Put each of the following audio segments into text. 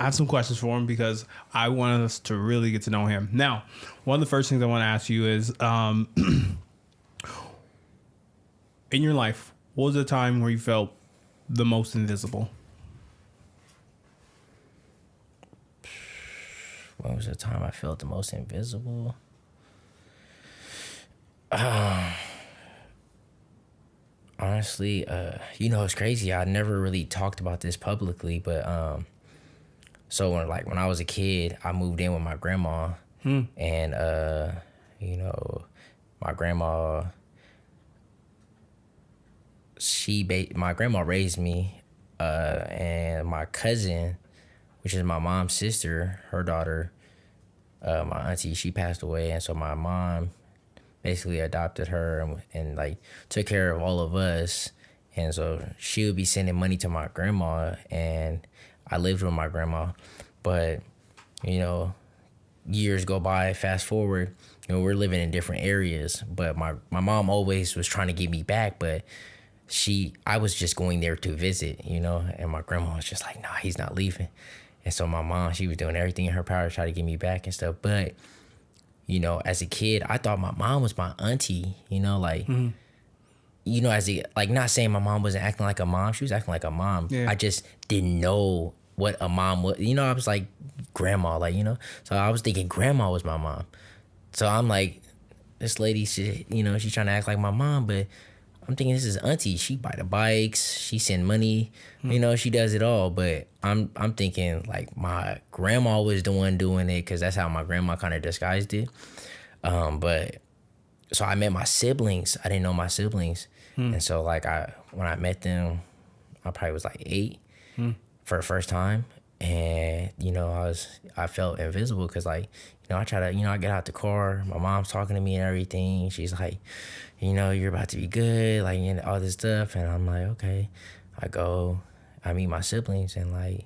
I have some questions for him because I want us to really get to know him. Now, one of the first things I want to ask you is, in your life, what was the time where you felt the most invisible? When was the time I felt the most invisible? Honestly, it's crazy. I never really talked about this publicly, but so when I was a kid, I moved in with my grandma, and my grandma, my grandma raised me, and my cousin, which is my mom's sister, her daughter, my auntie, she passed away, and so my mom basically adopted her and like took care of all of us, and so she would be sending money to my grandma, and I lived with my grandma. But years go by, fast forward, we're living in different areas, but my mom always was trying to get me back, but I was just going there to visit, and my grandma was just like, nah, he's not leaving. And so my mom, she was doing everything in her power to try to get me back and stuff. But as a kid, I thought my mom was my auntie, not saying my mom wasn't acting like a mom. She was acting like a mom. Yeah. I just didn't know what a mom was. I was like, grandma, So I was thinking grandma was my mom. So I'm like, this lady, she's trying to act like my mom, but I'm thinking this is auntie. She buy the bikes, she send money, she does it all. But I'm thinking like my grandma was the one doing it because that's how my grandma kind of disguised it. But so I met my siblings. I didn't know my siblings, and so like when I met them, I probably was like 8 for the first time, and I felt invisible because I try to I get out the car, my mom's talking to me and everything. She's like, you're about to be good, like all this stuff, and I'm like, okay. I go, I meet my siblings, and like,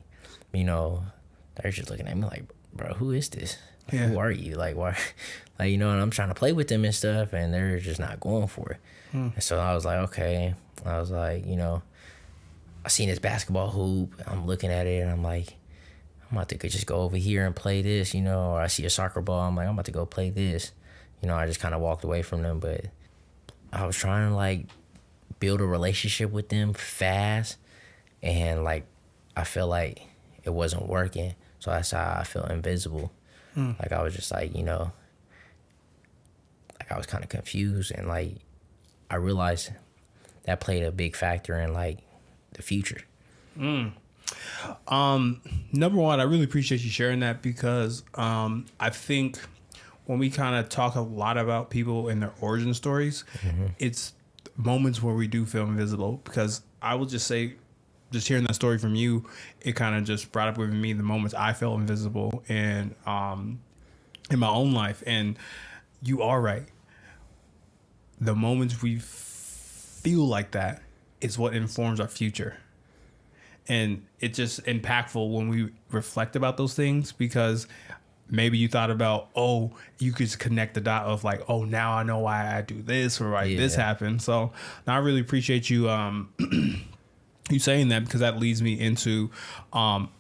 they're just looking at me like, bro, who is this? Yeah. Who are you? Like, why? Like, and I'm trying to play with them and stuff, and they're just not going for it. And so I was like, okay. I was like, I seen this basketball hoop. I'm looking at it, and I'm like, I'm about to just go over here and play this, or I see a soccer ball. I'm like, I'm about to go play this. I just kind of walked away from them, but I was trying to like build a relationship with them fast, and like I felt like it wasn't working. So that's how I felt invisible. Like I was just like, like I was kind of confused, and like I realized that played a big factor in like the future. Number one, I really appreciate you sharing that because I think when we kind of talk a lot about people and their origin stories, it's moments where we do feel invisible. Because I will just say, just hearing that story from you, it kind of just brought up with me the moments I felt invisible in my own life. And you are right. The moments we feel like that is what informs our future. And it's just impactful when we reflect about those things, because maybe you thought about, you could connect the dot of like, now I know why I do this or why this happened. So I really appreciate you you saying that, because that leads me into